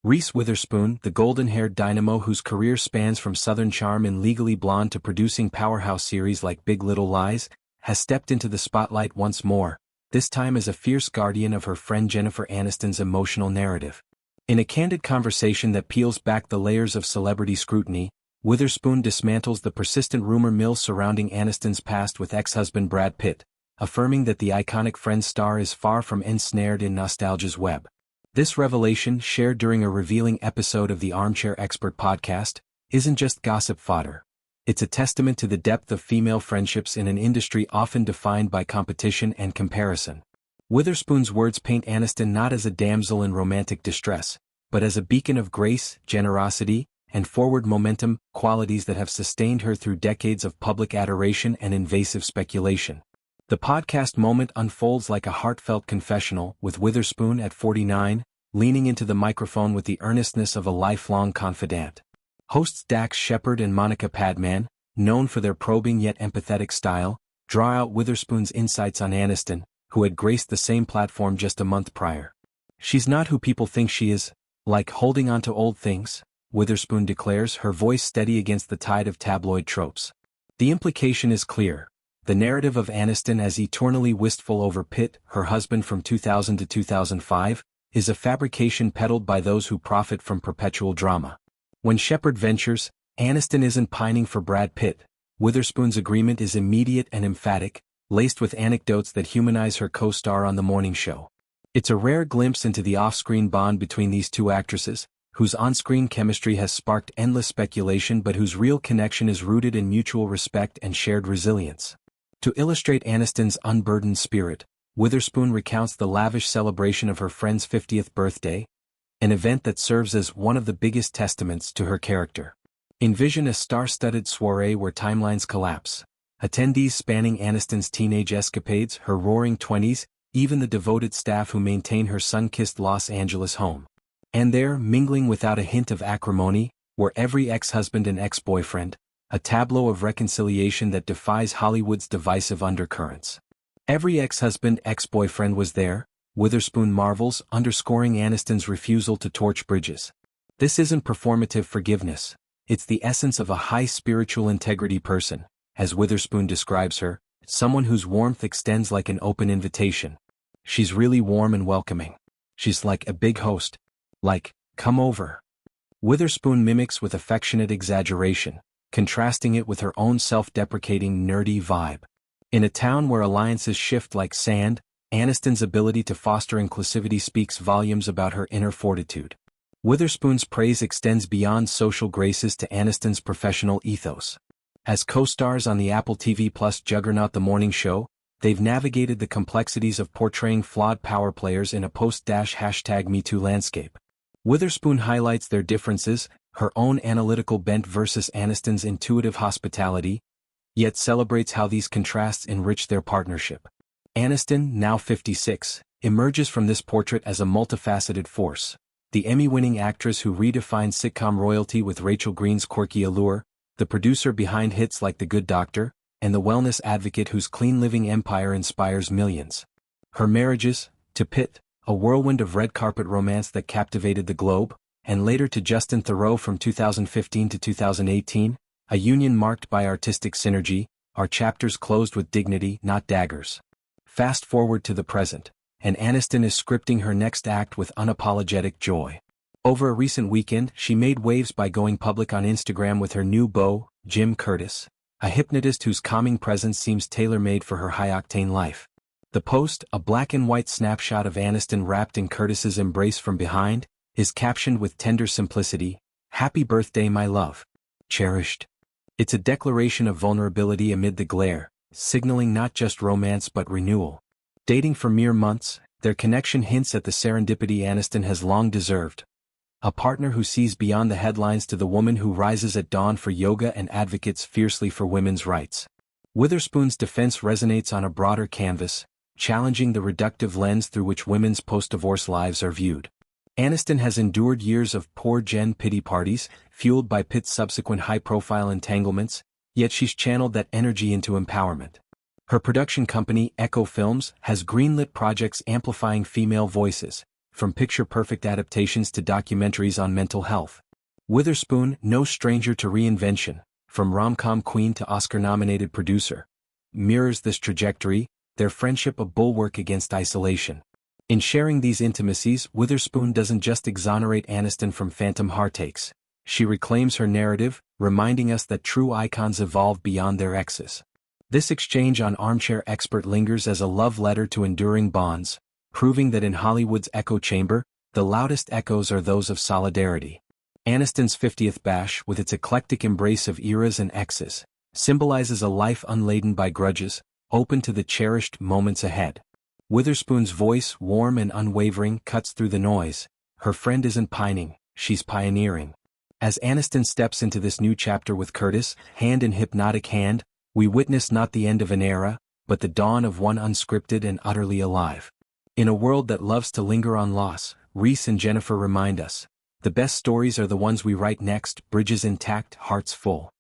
Reese Witherspoon, the golden-haired dynamo whose career spans from Southern charm in Legally Blonde to producing powerhouse series like Big Little Lies, has stepped into the spotlight once more, this time as a fierce guardian of her friend Jennifer Aniston's emotional narrative. In a candid conversation that peels back the layers of celebrity scrutiny, Witherspoon dismantles the persistent rumor mill surrounding Aniston's past with ex-husband Brad Pitt, affirming that the iconic Friends star is far from ensnared in nostalgia's web. This revelation, shared during a revealing episode of the Armchair Expert podcast, isn't just gossip fodder. It's a testament to the depth of female friendships in an industry often defined by competition and comparison. Witherspoon's words paint Aniston not as a damsel in romantic distress, but as a beacon of grace, generosity, and forward momentum, qualities that have sustained her through decades of public adoration and invasive speculation. The podcast moment unfolds like a heartfelt confessional, with Witherspoon at 49, leaning into the microphone with the earnestness of a lifelong confidant. Hosts Dax Shepard and Monica Padman, known for their probing yet empathetic style, draw out Witherspoon's insights on Aniston, who had graced the same platform just a month prior. "She's not who people think she is, like holding on to old things," Witherspoon declares, her voice steady against the tide of tabloid tropes. The implication is clear. The narrative of Aniston as eternally wistful over Pitt, her husband from 2000 to 2005, is a fabrication peddled by those who profit from perpetual drama. When Shepard ventures, Aniston isn't pining for Brad Pitt. Witherspoon's agreement is immediate and emphatic, laced with anecdotes that humanize her co-star on the morning show. It's a rare glimpse into the off-screen bond between these two actresses, whose on-screen chemistry has sparked endless speculation but whose real connection is rooted in mutual respect and shared resilience. To illustrate Aniston's unburdened spirit, Witherspoon recounts the lavish celebration of her friend's 50th birthday, an event that serves as one of the biggest testaments to her character. Envision a star-studded soiree where timelines collapse. Attendees spanning Aniston's teenage escapades, her roaring 20s, even the devoted staff who maintain her sun-kissed Los Angeles home. And there, mingling without a hint of acrimony, were every ex-husband and ex-boyfriend, a tableau of reconciliation that defies Hollywood's divisive undercurrents. Every ex-husband, ex-boyfriend was there, Witherspoon marvels, underscoring Aniston's refusal to torch bridges. This isn't performative forgiveness, it's the essence of a high spiritual integrity person, as Witherspoon describes her, someone whose warmth extends like an open invitation. She's really warm and welcoming. She's like a big host. Like, come over. Witherspoon mimics with affectionate exaggeration, contrasting it with her own self-deprecating nerdy vibe. In a town where alliances shift like sand, Aniston's ability to foster inclusivity speaks volumes about her inner fortitude. Witherspoon's praise extends beyond social graces to Aniston's professional ethos. As co-stars on the Apple TV Plus juggernaut The Morning Show, they've navigated the complexities of portraying flawed power players in a post-#MeToo landscape. Witherspoon highlights their differences, her own analytical bent versus Aniston's intuitive hospitality, yet celebrates how these contrasts enrich their partnership. Aniston, now 56, emerges from this portrait as a multifaceted force. The Emmy-winning actress who redefined sitcom royalty with Rachel Green's quirky allure, the producer behind hits like The Good Doctor, and the wellness advocate whose clean living empire inspires millions. Her marriages, to Pitt, a whirlwind of red carpet romance that captivated the globe, and later to Justin Theroux from 2015 to 2018, a union marked by artistic synergy, are chapters closed with dignity, not daggers. Fast forward to the present, and Aniston is scripting her next act with unapologetic joy. Over a recent weekend, she made waves by going public on Instagram with her new beau, Jim Curtis, a hypnotist whose calming presence seems tailor-made for her high-octane life. The post, a black-and-white snapshot of Aniston wrapped in Curtis's embrace from behind, is captioned with tender simplicity, "Happy birthday, my love. Cherished." It's a declaration of vulnerability amid the glare, signaling not just romance but renewal. Dating for mere months, their connection hints at the serendipity Aniston has long deserved. A partner who sees beyond the headlines to the woman who rises at dawn for yoga and advocates fiercely for women's rights. Witherspoon's defense resonates on a broader canvas, challenging the reductive lens through which women's post-divorce lives are viewed. Aniston has endured years of poor gen pity parties, fueled by Pitt's subsequent high-profile entanglements, yet she's channeled that energy into empowerment. Her production company, Echo Films, has greenlit projects amplifying female voices, from picture-perfect adaptations to documentaries on mental health. Witherspoon, no stranger to reinvention, from rom-com queen to Oscar-nominated producer, mirrors this trajectory, their friendship a bulwark against isolation. In sharing these intimacies, Witherspoon doesn't just exonerate Aniston from phantom heartaches. She reclaims her narrative, reminding us that true icons evolve beyond their exes. This exchange on Armchair Expert lingers as a love letter to enduring bonds, proving that in Hollywood's echo chamber, the loudest echoes are those of solidarity. Aniston's 50th bash, with its eclectic embrace of eras and exes, symbolizes a life unladen by grudges, open to the cherished moments ahead. Witherspoon's voice, warm and unwavering, cuts through the noise. Her friend isn't pining, she's pioneering. As Aniston steps into this new chapter with Curtis, hand in hypnotic hand, we witness not the end of an era, but the dawn of one unscripted and utterly alive. In a world that loves to linger on loss, Reese and Jennifer remind us, the best stories are the ones we write next, bridges intact, hearts full.